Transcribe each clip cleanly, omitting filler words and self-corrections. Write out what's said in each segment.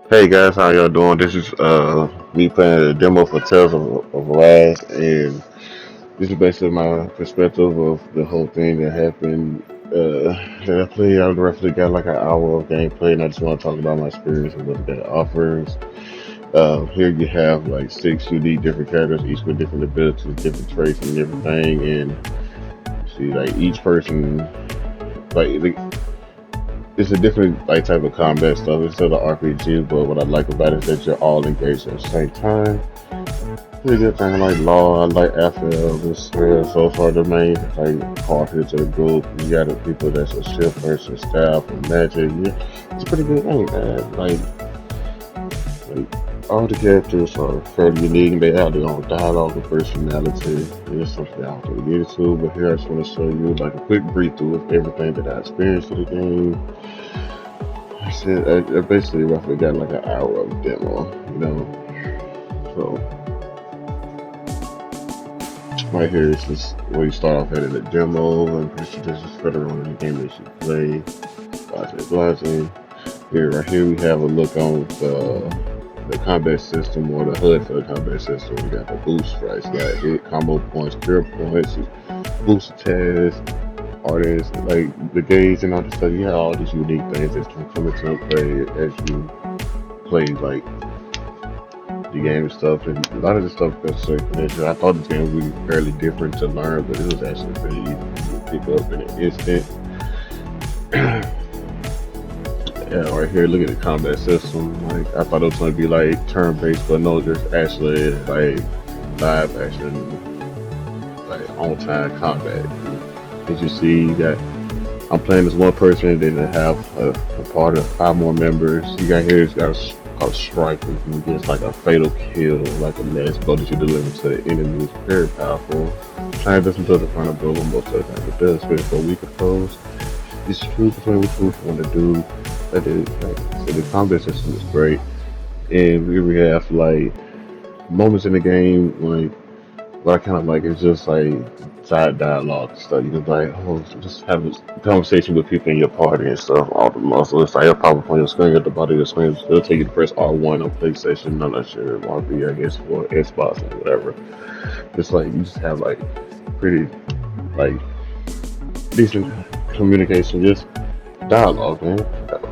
Hey guys, how y'all doing? This is me playing a demo for Tales of Rise, and this is basically my perspective of the whole thing that happened. That I played. I roughly got like an hour of gameplay, and I just want to talk about my experience and what the game offers. Here you have like six unique different characters, each with different abilities, different traits, and everything. And see, like each person, like it's a different like type of combat stuff. It's still an RPG, but what I like about it is that you're all engaged at the same time. Pretty good thing. I like Law, I like FL. This so far the main like hard hits of the group. You got the people that's a shift versus staff and magic. Yeah, it's a pretty good thing, man. Like all the characters are fairly unique and they have their own dialogue and personality. It's something I don't really get into, but here I just want to show you like a quick brief through of everything that I experienced in the game. I said I basically roughly got like an hour of demo, you know. So right here is just where you start off at in the demo, and pretty sure this is further on in the game that you play. Blase. Here, right here, we have a look on the combat system or the HUD for the combat system. We got the boost price, got hit, combo points, cure points, boost attacks, artists, like the gauge and all this stuff. You have all these unique things that can come into play as you play like the game and stuff, and a lot of the stuff that's connected. I thought this game would be fairly different to learn, but it was actually pretty easy to pick up in an instant. Yeah, right here, look at the combat system. Like I thought it was gonna be like turn-based, but no, there's actually like live action, like on-time combat. As you see, you got I'm playing as one person, and then I have a part of five more members. You got here, it's got a striker who gets like a fatal kill, like a last blow that you deliver to the enemy is very powerful. Trying doesn't do the final blow most of the time, it does, but for weaker foes, it's true between which one you want to do. That is, like, so the combat system is great, and we have like moments in the game like what I kind of like is just like side dialogue and stuff. You can like, oh, just have a conversation with people in your party and stuff. All the muscle. It's like a pop up on your screen at the bottom of your screen. It'll take you to press R1 on PlayStation. I'm not sure RB, I guess, for Xbox or whatever. It's like you just have like pretty like decent communication, just dialogue, man.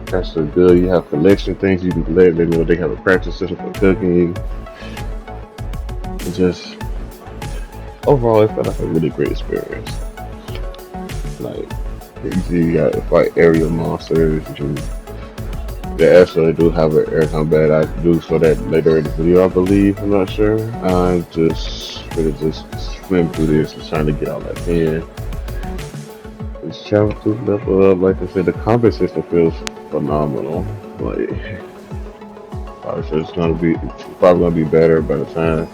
That's so good. You have collection things you can let them know. They have a practice system for cooking. And just overall, it felt like a really great experience. Like, you got to fight aerial monsters. They actually do have an air combat. I do show that later in the video, I believe. I'm not sure. I'm just gonna just swim through this and trying to get all that in. Just travel through level up. Like I said, the combat system feels phenomenal. Like, obviously it's probably gonna be better by the time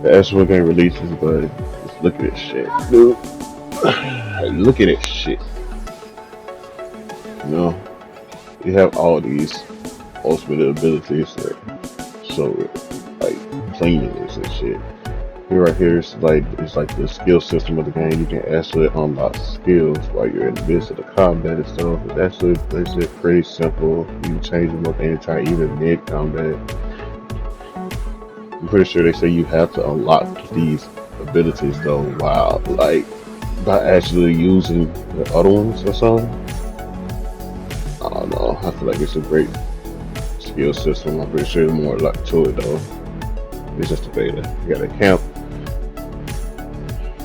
the actual game releases. But just look at this shit, dude. Look at this shit. You know. You have all these ultimate abilities that show like cleanliness and shit. Here right here is like it's like the skill system of the game. You can actually unlock skills while you're in the midst of the combat and stuff. It's actually makes it pretty simple. You can change them up anytime, even mid combat. I'm pretty sure they say you have to unlock these abilities though. Wow, like by actually using the other ones or something. I don't know. I feel like it's a great skill system. I'm pretty sure there's more luck to it though. It's just a beta. You got a camp.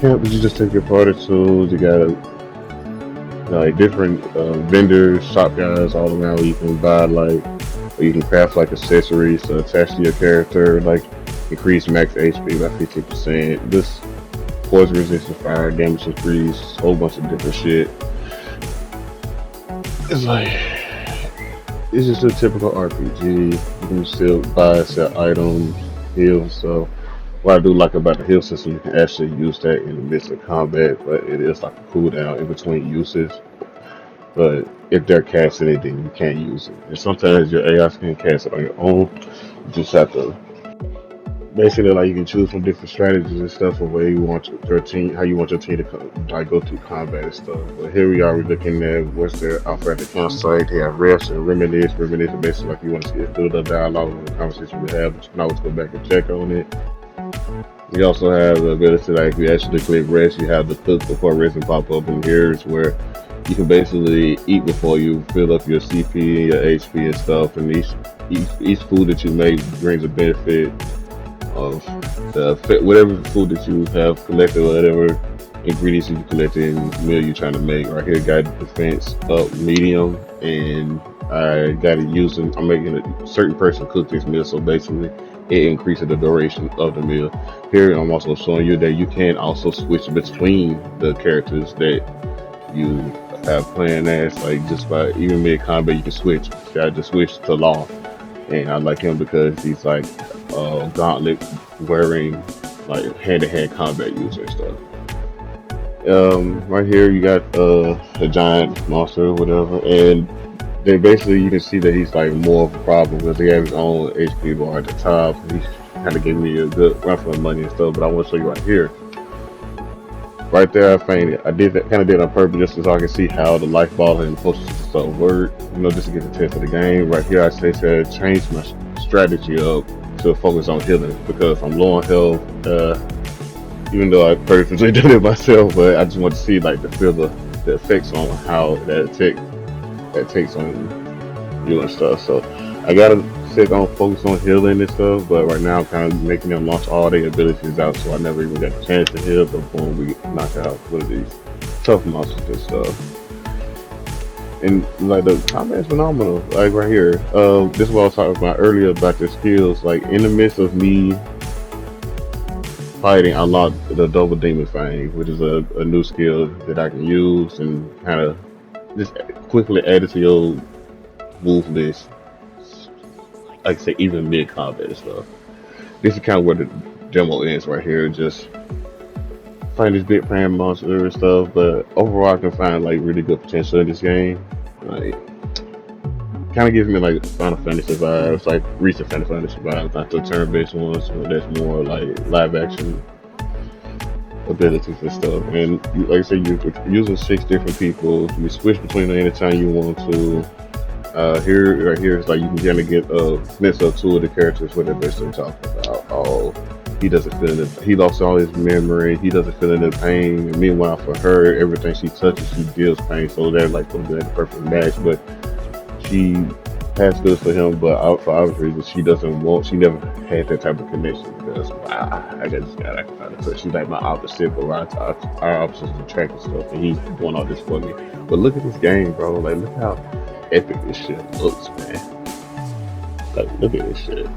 Camp, you just take your party tools. You got like different vendors, shop guys all around where you can buy like, or you can craft like accessories to attach to your character, like increase max HP by 50%. This poison resistance, fire damage increase, a whole bunch of different shit. It's like it's just a typical RPG. You can still buy and sell items, heal. So what I do like about the heal system, you can actually use that in the midst of combat, but it is like a cooldown in between uses. But if they're casting it, then you can't use it. And sometimes your AI can cast it on your own. You just have to basically like you can choose from different strategies and stuff of where you want your team, how you want your team to like go through combat and stuff. But here we are, we're looking at what's their offer at the campsite. They have refs and reminisce. Reminisce is basically like you want to see a build up dialogue in the conversation we have, but you can always go back and check on it. You also have the ability to like if you actually click rest, you have the cook before rest and pop up, and here is where you can basically eat before you fill up your CP and your HP and stuff. And each food that you make brings a benefit of whatever food that you have collected, whatever ingredients you collected in the meal you're trying to make. Right here, got defense up medium, and I got it using. I'm making a certain person cook this meal, so basically it increases the duration of the meal. Here, I'm also showing you that you can also switch between the characters that you have playing as, like just by even mid combat, you can switch. I just switched to Law, and I like him because he's like gauntlet wearing, like hand-to-hand combat user and stuff. Right here you got a giant monster or whatever, and then basically you can see that he's like more of a problem because he has his own HP bar at the top. He's kind of giving me a good run for the money and stuff, but I want to show you right here. Right there, I fainted. I did that, kind of did on purpose, just so I can see how the life ball and potions and stuff work. You know, just to get the test of the game. Right here, I said change my strategy up to focus on healing because I'm low on health. Even though I purposely did it myself, but I just want to see like feel the effects on how that takes on you and stuff. So I gotta sit on focus on healing and stuff, but right now I'm kind of making them launch all their abilities out, so I never even got a chance to heal before we knock out one of these tough monsters and stuff. And like the combat is phenomenal. Like right here, this is what I was talking about earlier about the skills. Like in the midst of me fighting, I unlocked the double demon fang, which is a new skill that I can use and kind of just quickly add it to your move list. Like I say, even mid combat and stuff. This is kind of where the demo ends right here. Just find this big praying monster and stuff, but overall I can find like really good potential in this game. Like, kind of gives me like Final Fantasy vibes, like recent Final Fantasy vibes, not the turn-based ones, but that's more like live action abilities and stuff. And like I said, you're using 6 different people. You switch between them anytime you want to. Here, right here, it's like you can kind of get a glimpse of 2 of the characters what they're basically talking about. Oh, he doesn't feel it. He lost all his memory. He doesn't feel any pain. And meanwhile, for her, everything she touches, she feels pain. So they're like the perfect match. But she has good for him, but for obvious reasons, she doesn't want. She never had that type of connection because I just got I kind of touch. She's like my opposite, but our opposites attract and stuff, and he's doing all this for me. But look at this game, bro. Like, look how epic this shit looks, man. Like, look at this shit.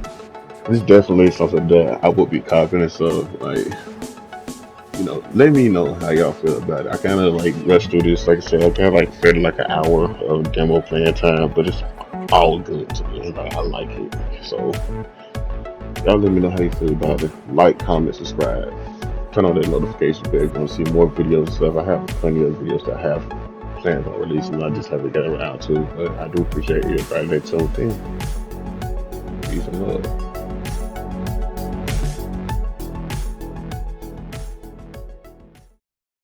This is definitely something that I would be confident of. Like, you know, let me know how y'all feel about it. I kind of like rushed through this. Like I said, I kind of like fed like an hour of demo playing time, but it's all good to me. Like, I like it. So y'all let me know how you feel about it. Like, comment, subscribe, turn on that notification bell if you want to see more videos and stuff. I have plenty of videos that I have plans on releasing. I just haven't got around to. But I do appreciate everybody that tuned in. Peace and love.